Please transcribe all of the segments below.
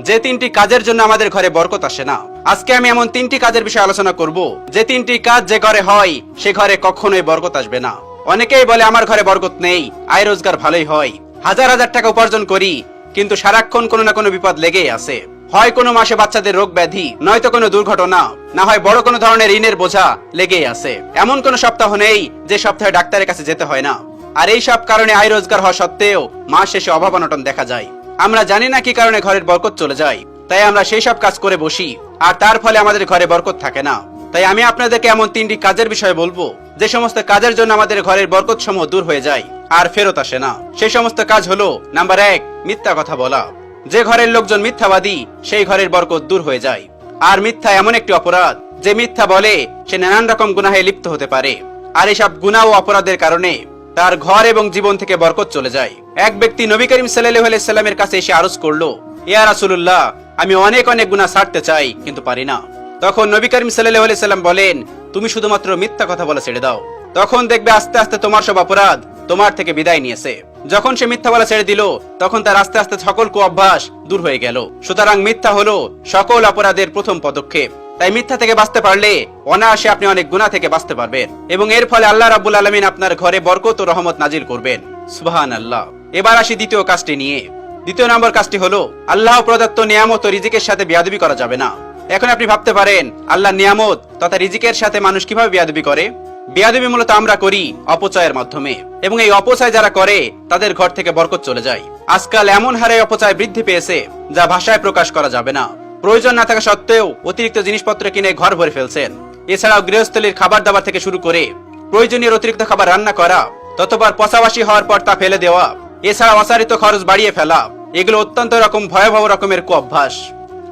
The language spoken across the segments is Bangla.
যে তিনটি কাজের জন্য আমাদের ঘরে বরকত আসে না। আজকে আমি এমন তিনটি কাজের বিষয়ে আলোচনা করব, যে তিনটি কাজ যে ঘরে হয় সে ঘরে কখনোই বরকত আসবে না। অনেকেই বলে আমার ঘরে বরকত নেই, আয় রোজগার ভালোই হয়, হাজার হাজার টাকা উপার্জন করি, কিন্তু সারাক্ষণ কোনো না কোনো বিপদ লেগেই আছে। হয় কোনো মাসে বাচ্চাদের রোগ ব্যাধি, নয়তো কোনো দুর্ঘটনা, না হয় বড় কোনো ধরনের ঋণের বোঝা লেগেই আছে। এমন কোনো সপ্তাহ নেই যে সপ্তাহে ডাক্তারের কাছে যেতে হয় না। আর এই সব কারণে আয় রোজগার হওয়া সত্ত্বেও মাস শেষে অভাব অনটন দেখা যায়। আমরা জানি না কি কারণে ঘরের বরকত চলে যায়, তাই আমরা সেই সব কাজ করে বসি, আর তার ফলে আমাদের ঘরে বরকত থাকে না। তাই আমি আপনাদেরকে এমন তিনটি কাজের বিষয়ে বলবো, যে সমস্ত কাজের জন্য আমাদের ঘরের বরকত সমূহ দূর হয়ে যায় আর ফেরত আসে না। সেই সমস্ত কাজ হলো, নাম্বার 1, মিথ্যা কথা বলা। যে ঘরের লোকজন মিথ্যাবাদী, সেই ঘরের বরকত দূর হয়ে যায়। আর মিথ্যা এমন একটি অপরাধ, যে মিথ্যা বলে সে নানান রকম গুনাহে লিপ্ত হতে পারে, আর এসব গুনাহ ও অপরাধের কারণে তার ঘর এবং জীবন থেকে বরকত চলে যায়। এক ব্যক্তি নবী করিম সাল্লাল্লাহু আলাইহি সাল্লামের কাছে এসে আরজ করলো, ইয়া রাসূলুল্লাহ, আমি অনেক অনেক গুনাহ ছাড়তে চাই কিন্তু পারি না। তখন নবী করিম সাল্লাল্লাহু আলাইহি সাল্লাম বলেন, তুমি শুধুমাত্র মিথ্যা কথা বলা ছেড়ে দাও, তখন দেখবে আস্তে আস্তে তোমার সব অপরাধ তোমার থেকে বিদায় নিয়েছে। যখন সে মিথ্যা বলা ছেড়ে দিল, তখন তার আস্তে আস্তে সকল কুঅভ্যাস দূর হয়ে গেল। সুতরাং মিথ্যা হলো সকল অপরাধের প্রথম পদক্ষেপ। তাই মিথ্যা থেকে বাঁচতে পারলে অনায়াসে আপনি অনেক গুনাহ থেকে বাঁচতে পারবেন, এবং এর ফলে আল্লাহ রাব্বুল আলামিন আপনার ঘরে বরকত ও রহমত নাজিল করবেন। সুবহানাল্লাহ। এবার আসি দ্বিতীয় কাজটি নিয়ে। দ্বিতীয় নম্বর কাজটি হলো, আল্লাহ প্রদত্ত নিয়ামত ও রিজিকের সাথে বেয়াদবি করা যাবে না। এখন আপনি ভাবতে পারেন, আল্লাহ নিয়ামত তথা রিজিকের সাথে মানুষ কিভাবে বেয়াদবি করে? বেয়াদবি মূলত আমরা করি অপচয়ের মাধ্যমে, এবং এই অপচয় যারা করে তাদের ঘর থেকে বরকত চলে যায়। আজকাল এমন হারে অপচয় বৃদ্ধি পেয়েছে যা ভাষায় প্রকাশ করা যাবে না। প্রয়োজন না থাকা সত্ত্বেও অতিরিক্ত জিনিসপত্র কিনে ঘর ভরে ফেলছেন। এছাড়াও গৃহস্থলীর খাবার দাবার থেকে শুরু করে প্রয়োজনীয় অতিরিক্ত খাবার রান্না করা, ততবার পচাবাসি হওয়ার পর তা ফেলে দেওয়া, এছাড়া অসারিত খরচ বাড়িয়ে ফেলা, এগুলো অত্যন্ত রকম ভয়াবহ রকমের কুঅভ্যাস।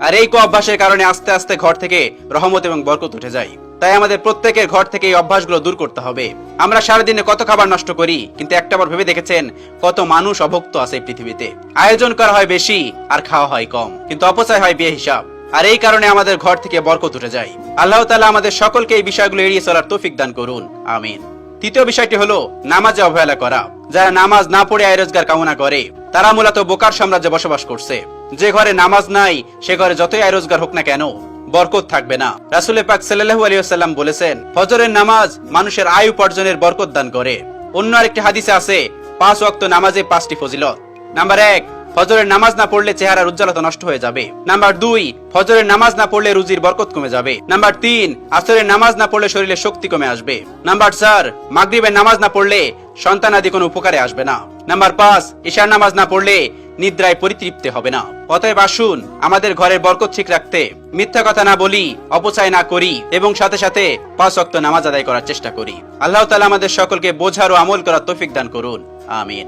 আর এই কুঅভ্যাসের কারণে আস্তে আস্তে ঘর থেকে রহমত এবং বরকত উঠে যায়। তাই আমাদের প্রত্যেকের ঘর থেকে এই অভ্যাসগুলো দূর করতে হবে। আমরা সারাদিনে কত খাবার নষ্ট করি, কিন্তু একটাবার ভেবে দেখেছেন কত মানুষ অভুক্ত আছে এই পৃথিবীতে? আয়োজন করা হয় বেশি আর খাওয়া হয় কম, কিন্তু অপচয় হয় বেহিসাব। আর এই কারণে আমাদের ঘর থেকে বরকত উঠে যায়। আল্লাহ তাআলা আমাদের সকলকে এই বিষয়গুলো এড়িয়ে চলার তৌফিক দান করুন, আমিন। তৃতীয় বিষয়টি হলো নামাজে অবহেলা করা। যারা নামাজ না পড়ে আয় রোজগার কামনা করে, তারা মূলত বোকার সাম্রাজ্যে বসবাস করছে। যে ঘরে নামাজ নাই, সে ঘরে যতই আয় রোজগার হোক না কেন, বরকত থাকবে না। রাসূল পাক সাল্লাল্লাহু আলাইহি ওয়াসাল্লাম বলেছেন, ফজরের নামাজ মানুষের আয় উপার্জনের বরকত দান করে। অন্য আরেকটি হাদিসে আছে, 5 ওয়াক্ত নামাজে 5টি ফজিলত। নাম্বার 1, ফজরের নামাজ না পড়লে চেহারার উজ্জ্বলতা নষ্ট হয়ে যাবে। নাম্বার 2, ফজরের নামাজ না পড়লে রুজির বরকত কমে যাবে। নাম্বার 3, আসরের নামাজ না পড়লে শরীরে শক্তি কমে আসবে। নাম্বার 4, মাগরিবের নামাজ না পড়লে সন্তান আদি কোনো উপকারে আসবে না। নাম্বার 5, ইশার নামাজ না পড়লে নিদ্রায় পরিতৃপ্তি হবে না। অতএব আসুন আমাদের ঘরের বরকত ঠিক রাখতে মিথ্যা কথা না বলি, অপচয় না করি, এবং সাথে সাথে 5 ওয়াক্ত নামাজ আদায় করার চেষ্টা করি। আল্লাহ তাআলা আমাদের সকলকে বোঝার ও আমল করার তৌফিক দান করুন, আমিন।